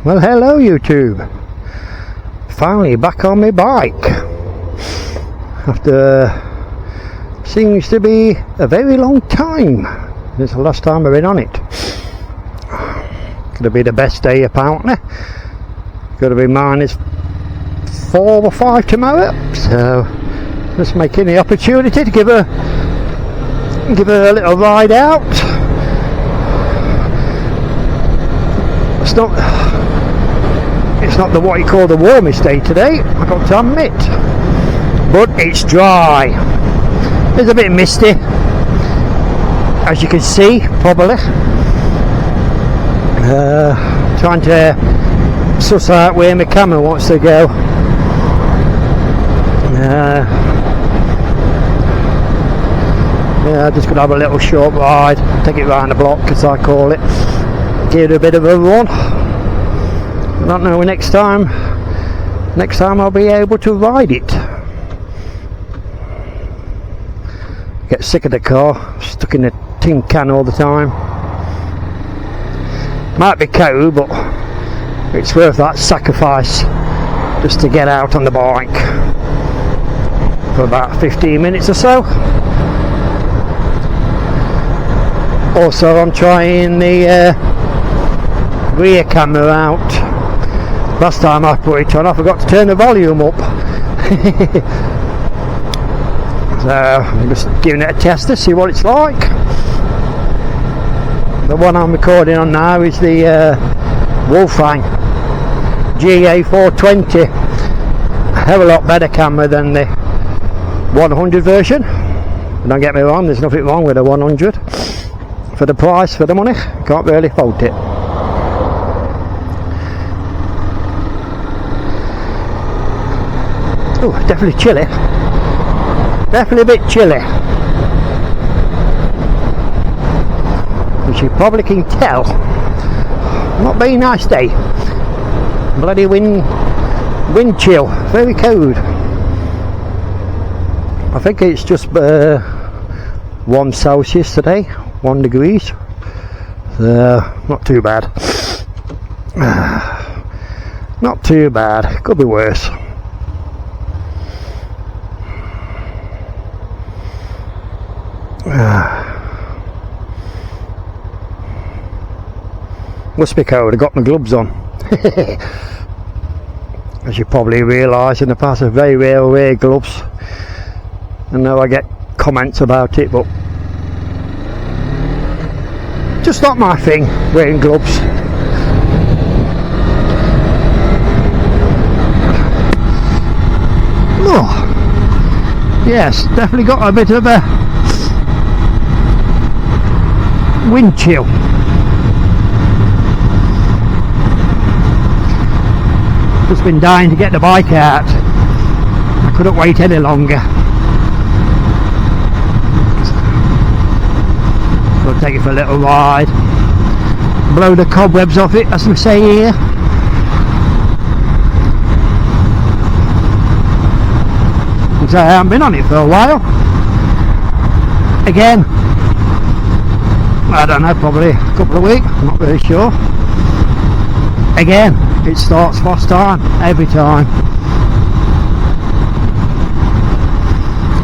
Well, hello YouTube. Finally back on my bike after seems to be a very long time since the last time I've been on it. Gonna be the best day apparently. Gonna be minus 4 or 5 tomorrow, so just making the opportunity to give her a little ride out. It's not the what you call the warmest day today, I've got to admit, but it's dry. It's a bit misty, as you can see probably. Trying to suss out where my camera wants to go. Yeah, just gonna have a little short ride, take it round the block as I call it, give it a bit of a run. I don't know next time I'll be able to ride it. Get sick of the car, stuck in a tin can all the time. Might be cold, but it's worth that sacrifice just to get out on the bike for about 15 minutes or so. Also, I'm trying the rear camera out. Last time I put it on, I forgot to turn the volume up. So I'm just giving it a test to see what it's like. The one I'm recording on now is the Wolfgang GA420. A hell of a lot better camera than the 100 version. Don't get me wrong, there's nothing wrong with the 100. For the price, for the money, can't really fault it. Oh, definitely chilly. Definitely a bit chilly. Which you probably can tell. Not very nice day. Bloody wind chill. Very cold. I think it's just 1 Celsius today. 1 degrees. Not too bad. Not too bad. Could be worse. Must be cold. I got my gloves on. As you probably realise, in the past I very rarely wear gloves. I know I get comments about it, but just not my thing, wearing gloves. Oh, yes, definitely got a bit of a wind chill. Just been dying to get the bike out. I couldn't wait any longer. We'll take it for a little ride, blow the cobwebs off it, as we say here. So I haven't been on it for a while. Again, I don't know, probably a couple of weeks, I'm not really sure. Again, it starts fast time, every time.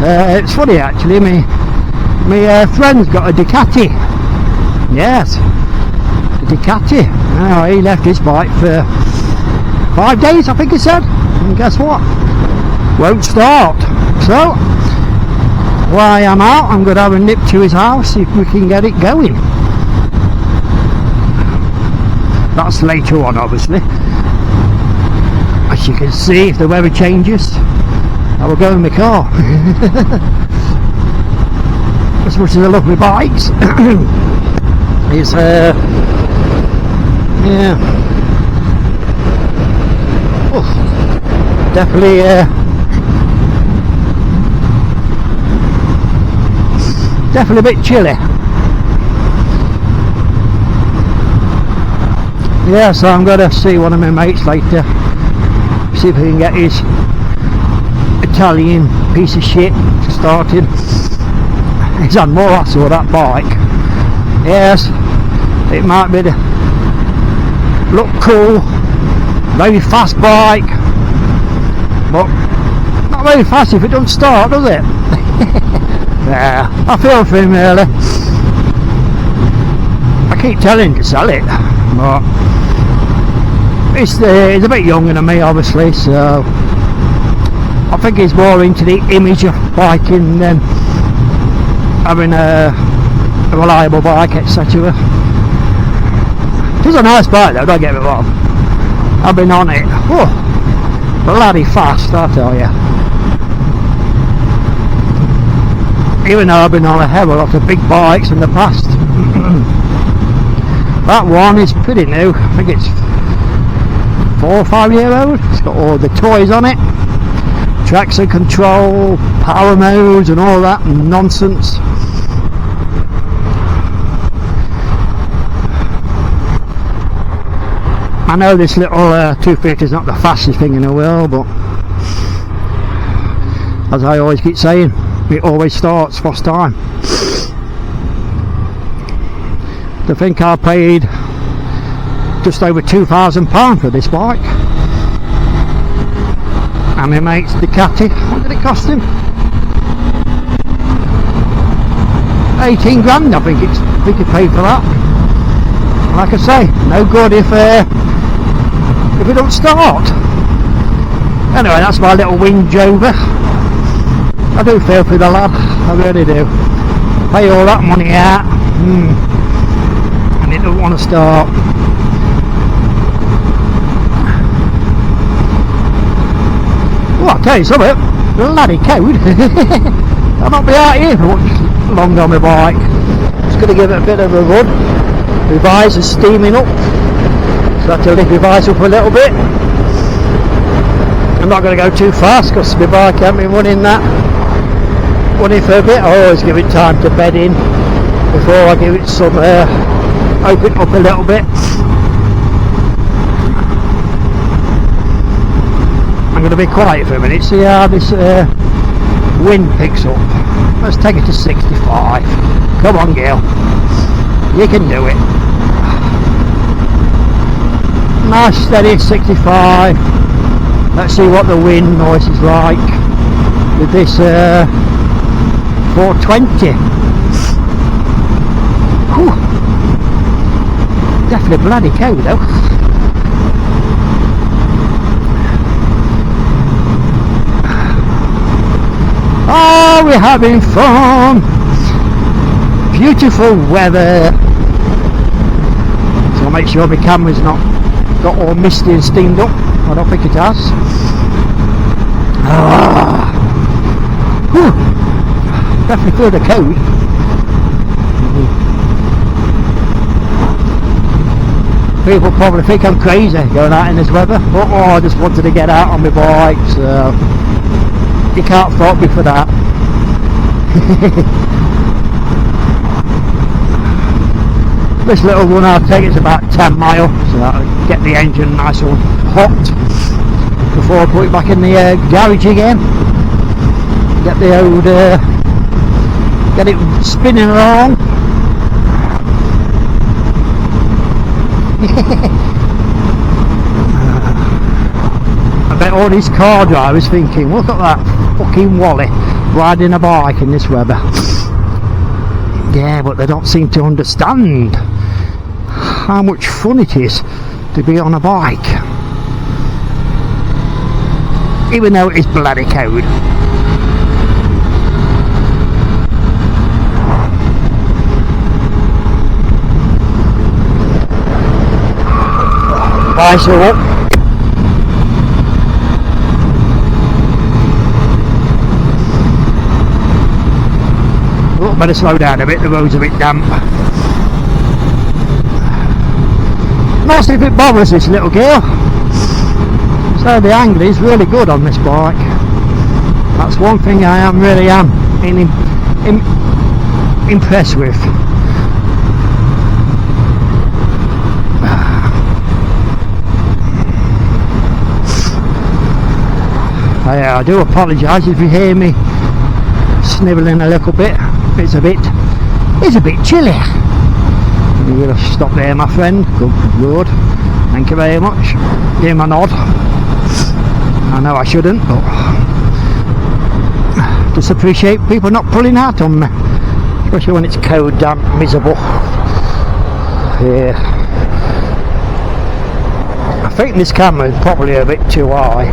It's funny actually, my friend's got a Ducati. Yes, a Ducati. Now he left his bike for 5 days, I think he said, and guess what? Won't start. So while I'm out, I'm going to have a nip to his house, see if we can get it going. That's later on, obviously. As you can see, if the weather changes, I will go in my car. As much as I love my bikes, it's yeah, definitely definitely a bit chilly. Yeah, so I'm going to see one of my mates later, see if we can get his Italian piece of shit started. He's had more hassle with that bike. Yes, it might be the look cool, very fast bike, but not very fast if it doesn't start, does it? Yeah, I feel for him really. I keep telling him to sell it, but he's a bit younger than me, obviously, so I think he's more into the image of biking than having a reliable bike, etc. It's a nice bike though, don't get me wrong. I've been on it. Oh, bloody fast, I tell you. Even though I've been on a hell of a lot of big bikes in the past. That one is pretty new. I think it's 4 or 5 year old. It's got all the toys on it, traction control, power modes and all that nonsense. I know this little 250 is not the fastest thing in the world, but as I always keep saying, it always starts first time. I think I paid just over £2,000 for this bike, and my mate's Ducati, what did it cost him? 18 grand I think he paid for that. Like I say, no good if it don't start. Anyway, that's my little whinge over. I do feel for the lad, I really do. Pay all that money out, and it don't want to start. Well, I'll tell you something, bloody cold. I'll not be out here for much longer on my bike. Just going to give it a bit of a run. My visor's steaming up, so I have to lift my visor up a little bit. I'm not going to go too fast because my bike hasn't been running for a bit. I always give it time to bed in before I give it some open up a little bit. I'm going to be quiet for a minute, see how this wind picks up. Let's take it to 65. Come on, girl, you can do it. Nice steady 65. Let's see what the wind noise is like with this 420. Whew. Definitely bloody cold though. Oh, we're having fun. Beautiful weather. So I'll make sure my camera's not got all misty and steamed up. I don't think it has. Definitely feel the cold. People probably think I'm crazy going out in this weather, but I just wanted to get out on my bike, so you can't fault me for that. This little run I'll take is about 10 miles, so that'll get the engine nice and hot before I put it back in the garage again. Get the old get it spinning along. I bet all these car drivers thinking, look at that fucking Wally riding a bike in this weather. Yeah, but they don't seem to understand how much fun it is to be on a bike, even though it is bloody cold. Visor up. Oh, better slow down a bit, the road's a bit damp. Not see if it bothers this little girl. So the angle is really good on this bike. That's one thing I am really impressed with. I do apologise if you hear me snivelling a little bit. It's a bit chilly. You're going to stop there, my friend. Good. Thank you very much. Give him a nod. I know I shouldn't, but just appreciate people not pulling out on me, especially when it's cold, damp, miserable. Yeah. I think this camera is probably a bit too high.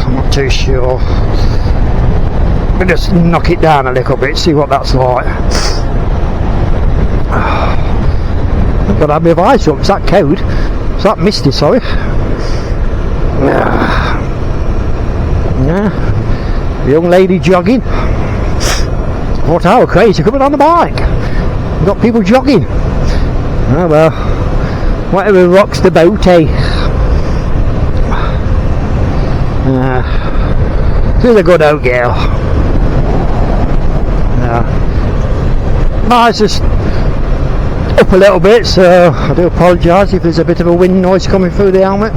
I'm not too sure. But just knock it down a little bit, see what that's like. I've got to have my eyes up. It's that cold. It's that misty, sorry. Yeah. Young lady jogging. What our crazy coming on the bike. We've got people jogging. Oh well. Whatever rocks the boat, eh? She's a good old girl. Mine's just up a little bit, so I do apologise if there's a bit of a wind noise coming through the helmet.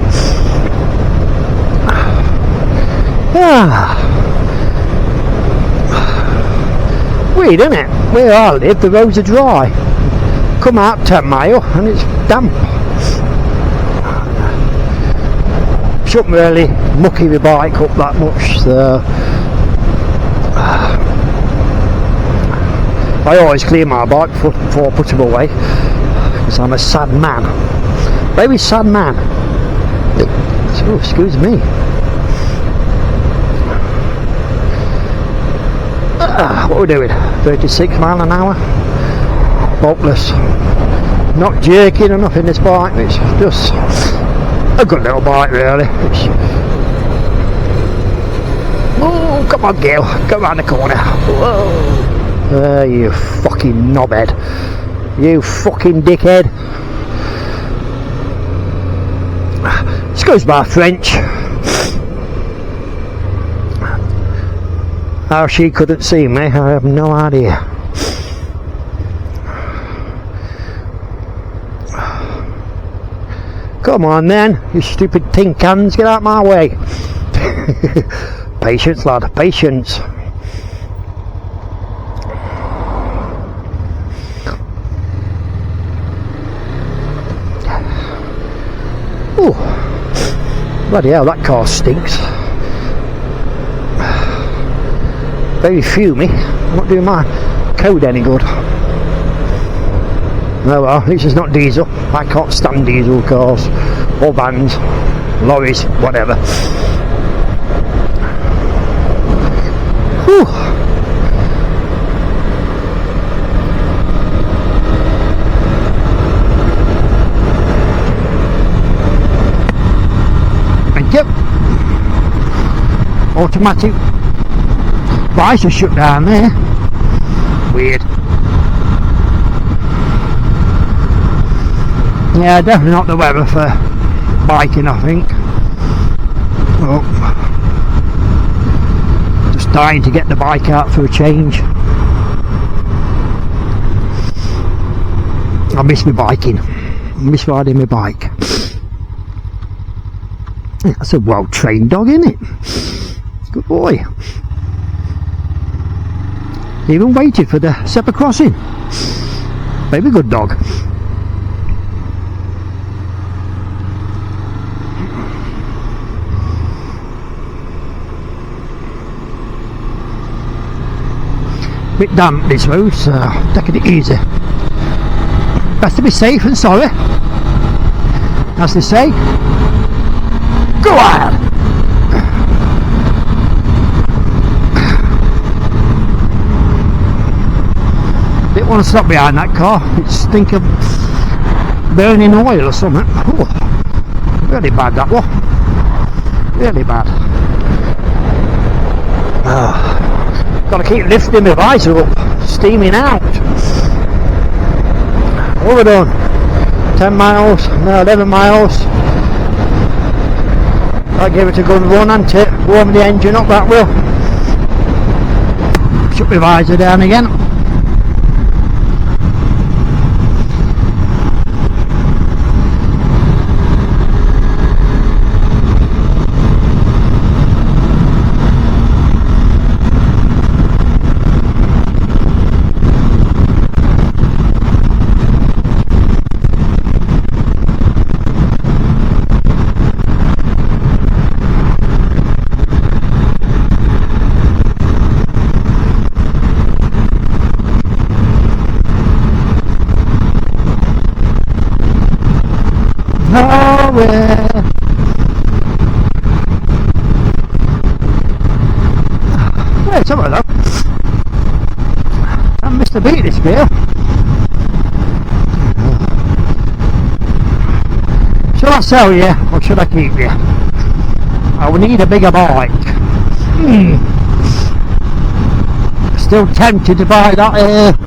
Weird, isn't it? Where I live, the roads are dry. Come out 10 mile and it's damp. Shouldn't really mucky the bike up that much, so I always clean my bike before I put him away, because I'm a sad man. Very sad man. Oh, excuse me. What are we doing? 36 mile an hour? Faultless. Not jerking or nothing, this bike. It's just a good little bike, really. Oh, come on, girl. Go round the corner. Whoa. You fucking knobhead. You fucking dickhead. Excuse my French. How she couldn't see me, I have no idea. Come on then, you stupid tin cans, get out my way. Patience, lad, patience. Oh, bloody hell, that car stinks. Very fumy. Not doing my code any good. Oh well, at least it's not diesel. I can't stand diesel cars or vans, lorries, whatever. Whew. Thank you. Automatic. Bikes are shut down there. Weird. Yeah, definitely not the weather for biking, I think. Oh. Just dying to get the bike out for a change. I miss my biking. I miss riding my bike. That's a well trained dog, isn't it? Good boy. Even waited for the zebra crossing. Very good dog. Bit damp this road, so taking it easy. Best to be safe and sorry, as they say. Go on! Didn't want to stop behind that car. It stink of burning oil or something. Oh, really bad that one. Really bad. Got to keep lifting the visor up, steaming out. What have we done? 10 miles, no, 11 miles. I give it a good run, and it warm the engine up, that will. Shut the visor down again. atmosphere. Shall I sell you or should I keep you? I will need a bigger bike. Still tempted to buy that